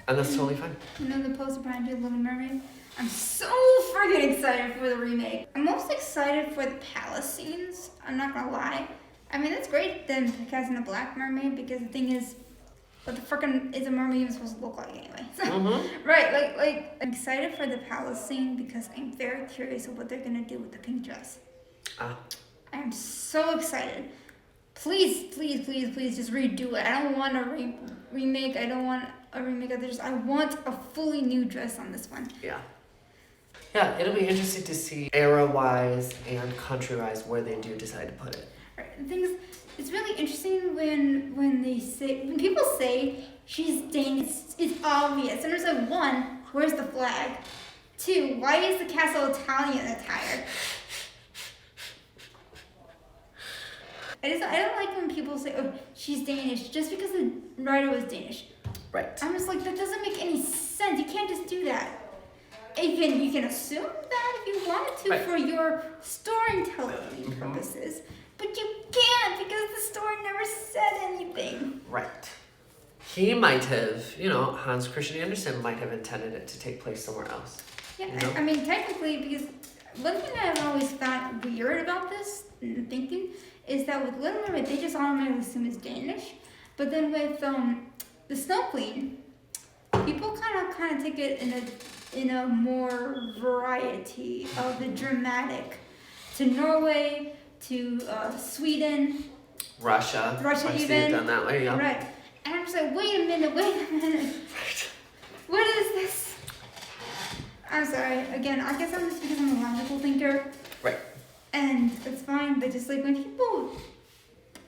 And that's totally fine. You know the poster behind you, Little Mermaid? I'm so freaking excited for the remake. I'm most excited for the palace scenes. I'm not gonna lie. I mean, that's great them casting a black mermaid because the thing is, what the frickin' is a mermaid even supposed to look like anyway? Right, like I'm excited for the palace scene because I'm very curious of what they're gonna do with the pink dress. I'm so excited. Please, please, please, please just redo it. I don't want a remake. I don't want a remake of this. I want a fully new dress on this one. Yeah. Yeah, it'll be interesting to see era-wise and country-wise where they do decide to put it. Right. The thing is, it's really interesting when people say she's Danish. It's obvious. And there's like, one, where's the flag? Two, why is the castle Italian attire? I don't like when people say, oh, she's Danish, just because the writer was Danish. Right. I'm just like, that doesn't make any sense. You can't just do that. You can assume that if you wanted to for your storytelling purposes, but you can't because the story never said anything. Right. He might have, Hans Christian Andersen might have intended it to take place somewhere else. Yeah, I mean, technically, because one thing I've always found weird about this thinking is that with Little Mermaid, they just automatically assume it's Danish. But then with the Snow Queen, people kind of take it in a more variety of the dramatic, to Norway, to Sweden, Russia even done that way, yeah. Right, and I'm just like, wait a minute. What is this? I'm sorry. Again, I guess I'm just because I'm a logical thinker. Right. And it's fine, but just like when people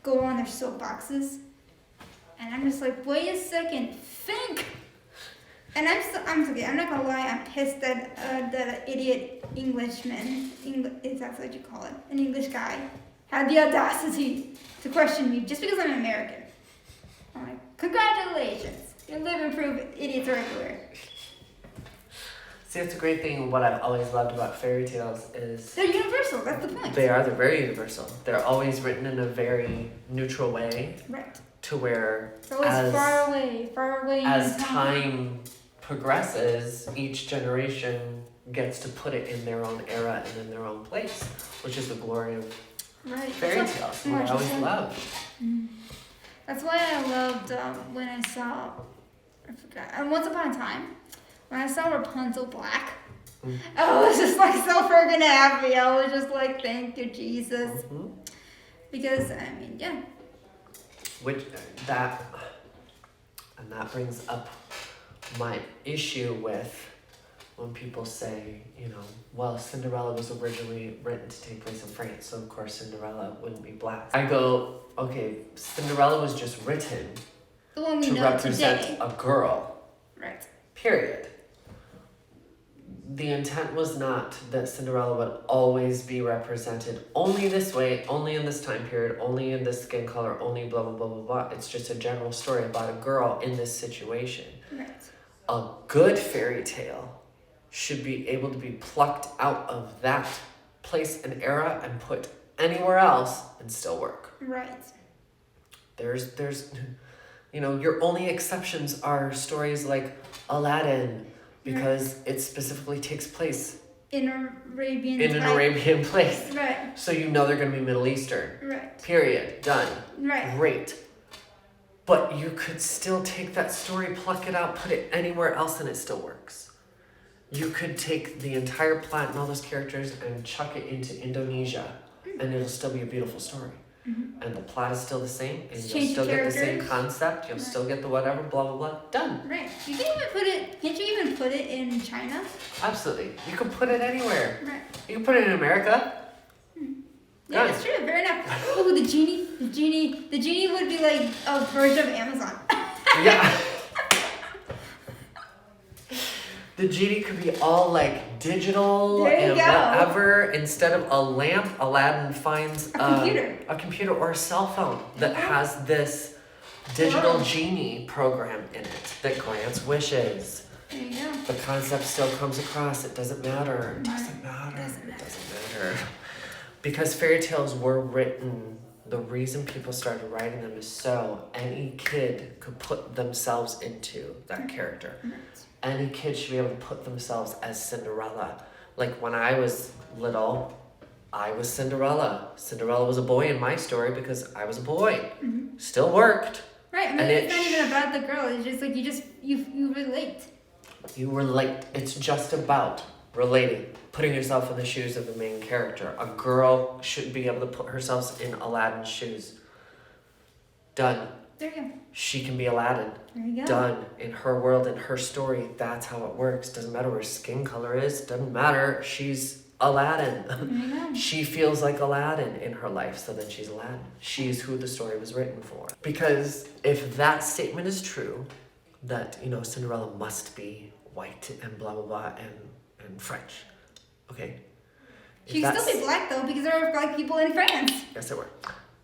go on their soapboxes, and I'm just like, wait a second, think. And I'm okay. I'm not gonna lie. I'm pissed that that idiot Englishman, is that what you call it? An English guy had the audacity to question me just because I'm American. I'm like, congratulations, you're living proof. Idiots are everywhere. See, it's a great thing. What I've always loved about fairy tales is they're universal. That's the point. They're very universal. They're always written in a very neutral way. Right. To where it's always far away. As time progresses, each generation gets to put it in their own era and in their own place, which is the glory of fairy tales. What I always loved. That's why I loved when I saw, Once Upon a Time, when I saw Rapunzel black. I was just like so freaking happy. I was just like, thank you, Jesus. Because, I mean, yeah. That brings up my issue with when people say, well, Cinderella was originally written to take place in France, so of course Cinderella wouldn't be black. I go, okay, Cinderella was just written to represent a girl. Right. Period. The intent was not that Cinderella would always be represented only this way, only in this time period, only in this skin color, only blah, blah, blah, blah, blah. It's just a general story about a girl in this situation. Right. A good fairy tale should be able to be plucked out of that place and era and put anywhere else and still work. Right. There's your only exceptions are stories like Aladdin, because it specifically takes place in an Arabian place. Right. So they're going to be Middle Eastern. Right. Period. Done. Right. Great. But you could still take that story, pluck it out, put it anywhere else, and it still works. You could take the entire plot and all those characters and chuck it into Indonesia, and it'll still be a beautiful story. And the plot is still the same, and you'll still get the same concept, you'll still get the whatever, blah, blah, blah, done. Right. Can't you even put it in China? Absolutely. You can put it anywhere. Right. You can put it in America. Yeah, that's true. Fair enough. Oh, the genie would be like a version of Amazon. Yeah. The genie could be all like digital and whatever. Instead of a lamp, Aladdin finds a computer or a cell phone that has this digital genie program in it that grants wishes. There you go. The concept still comes across. It doesn't matter. It doesn't matter. Because fairy tales were written the reason people started writing them is so any kid could put themselves into that character. Any kid should be able to put themselves as Cinderella. Like when I was little, I was Cinderella. Cinderella was a boy in my story because I was a boy. Still worked. Right, I mean, it's not even about the girl. It's just like you relate. You relate. It's just about relating, putting yourself in the shoes of the main character. A girl should be able to put herself in Aladdin's shoes. Done. There you go. She can be Aladdin. There you go. Done. In her world, in her story, that's how it works. Doesn't matter what her skin color is. Doesn't matter. She's Aladdin. There you go. She feels like Aladdin in her life, so then she's Aladdin. She's who the story was written for. Because if that statement is true, that, Cinderella must be white and blah, blah, blah, and French. Okay? She can still be black, though, because there are black people in France. Yes, there were.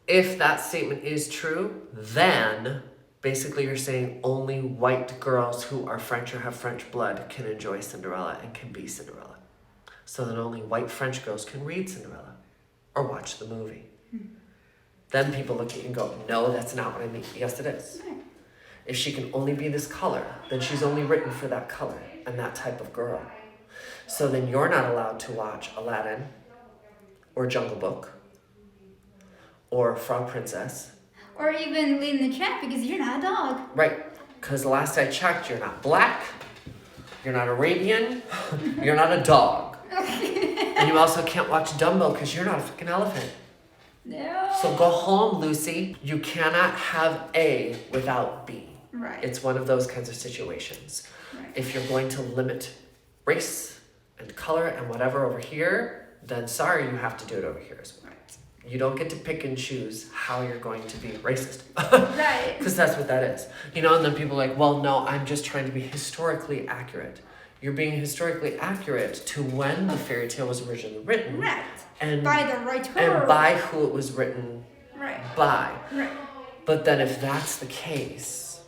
If that statement is true, then basically you're saying only white girls who are French or have French blood can enjoy Cinderella and can be Cinderella. So then only white French girls can read Cinderella or watch the movie. Then people look at you and go, no, that's not what I mean. Yes, it is. Right. If she can only be this color, then she's only written for that color and that type of girl. So then you're not allowed to watch Aladdin or Jungle Book or Frog Princess. Or even Lady in the Tramp because you're not a dog. Right, because the last I checked, you're not black, you're not Arabian, you're not a dog. And you also can't watch Dumbo because you're not a freaking elephant. No. So go home, Lucy. You cannot have A without B. Right. It's one of those kinds of situations. Right. If you're going to limit race and color and whatever over here, then sorry, you have to do it over here as well. You don't get to pick and choose how you're going to be racist. Right. Because that's what that is. And then people are like, well, no, I'm just trying to be historically accurate. You're being historically accurate to when the fairy tale was originally written. Right. And by the writer. And by who it was written by. Right. But then if that's the case,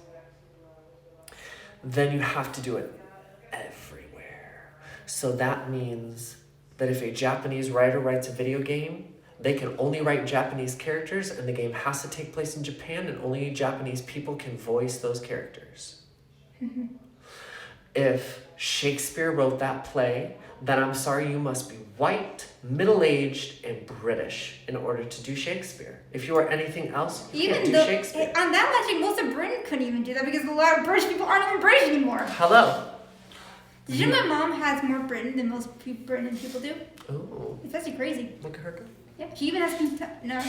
then you have to do it everywhere. So that means that if a Japanese writer writes a video game, they can only write Japanese characters and the game has to take place in Japan and only Japanese people can voice those characters. If Shakespeare wrote that play, then I'm sorry, you must be white, middle-aged, and British in order to do Shakespeare. If you are anything else, you can't do Shakespeare. On that logic, most of Britain couldn't even do that because a lot of British people aren't even British anymore. Hello. Did you know my mom has more Britain than most Britain people do? Oh. It's actually crazy. Look at her go. Yeah, she even has kingdom. No,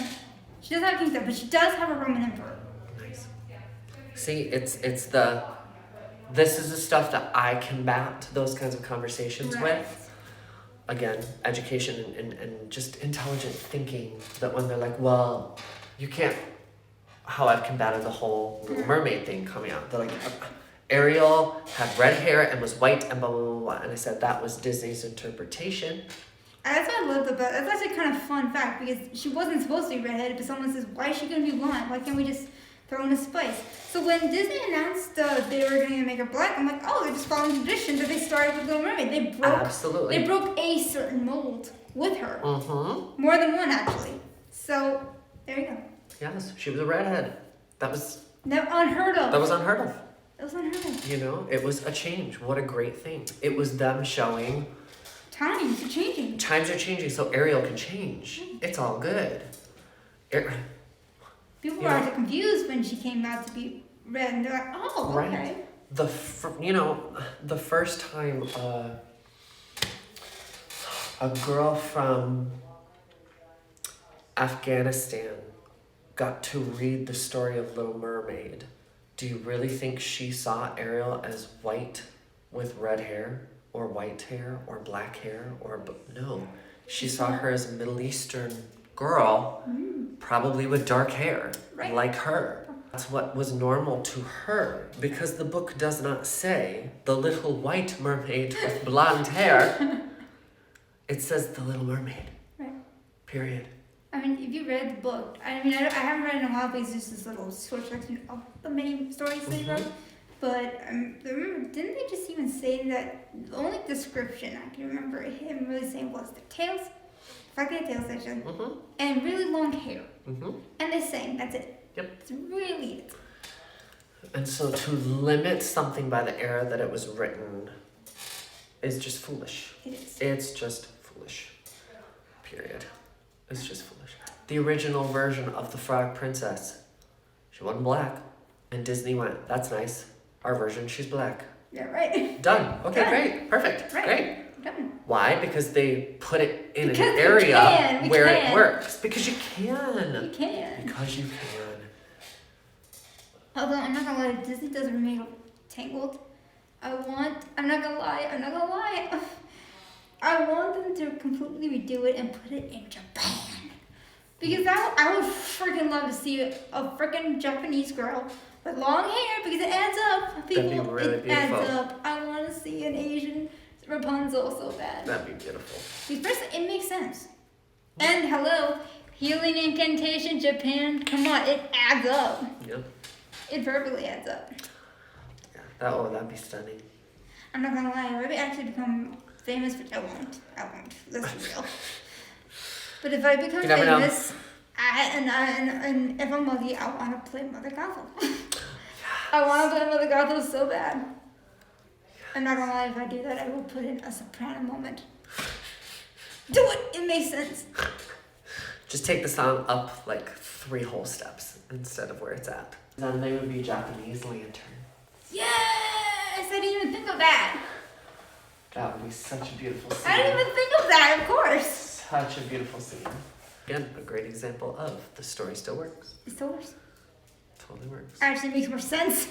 she doesn't have kingdom, but she does have a Roman emperor. Nice. See, it's the. This is the stuff that I combat those kinds of conversations with. Again, education and just intelligent thinking. That when they're like, well, you can't. How I've combated the whole Little Mermaid thing coming out. They're like, Ariel had red hair and was white and blah blah blah blah. And I said that was Disney's interpretation. That's what I loved about. That's actually kind of fun fact because she wasn't supposed to be redheaded, but someone says, "Why is she gonna be blonde? Why can't we just throw in a spice?" So when Disney announced they were going to make her black, I'm like, "Oh, they're just following tradition that they started with Little Mermaid. They broke a certain mold with her. Mm-hmm. More than one actually. So there you go. Yes, she was a redhead. That was unheard of. That was unheard of. It was unheard of. It was a change. What a great thing. It was them showing. Times are changing. Times are changing, so Ariel can change. It's all good. People were confused when she came out to be red, and they're like, "Oh, okay." Right. The first time a girl from Afghanistan got to read the story of Little Mermaid, do you really think she saw Ariel as white with red hair? Or white hair, or black hair, no. She saw her as a Middle Eastern girl, probably with dark hair, like her. That's what was normal to her, because the book does not say the little white mermaid with blonde hair. It says the Little Mermaid. Right. Period. I mean, if you read the book, I haven't read it in a while because it's just this little short section of the many stories they wrote. But remember, didn't they just even say that the only description I can remember him really saying was the tails, tails actually, and really long hair. Mm-hmm. And they sing. That's it. Yep. It's really it. And so to limit something by the era that it was written is just foolish. It is. It's just foolish. Period. It's just foolish. The original version of the Frog Princess, she wasn't black. And Disney went, that's nice. Our version, she's black. Yeah, right. Done. Okay, Done. great. Perfect. Right. Great. Done. Why? Because they put it in Because an we area can. We where can. it works. Because you You can. can. Because you can. Although I'm not gonna lie, Disney does a remake of Tangled. I'm not gonna lie. I want them to completely redo it and put it in Japan. Because I would freaking love to see a freaking Japanese girl with long hair because it adds up. People, That'd be really it adds beautiful. up. I want to see an Asian Rapunzel so bad. That'd be beautiful. Because first, it makes sense. And hello, healing incantation Japan. Come on, it adds up. Yep. It perfectly adds up. Yeah. That'd be stunning. I'm not gonna lie, I would actually become famous, which I won't. Let's be real. But if I become You never know. famous, and if I'm lucky, I want to play Mother Gothel. I want to play Mother Gothel so bad. I'm not gonna lie, if I do that, I will put in a soprano moment. Do it! It makes sense. Just take the song up like 3 whole steps instead of where it's at. Then they would be Japanese lantern. Yes! I didn't even think of that. That would be such a beautiful scene. I didn't even think of that, of course. Such a beautiful scene. Again, a great example of the story still works. It still works. Totally works. Actually makes more sense.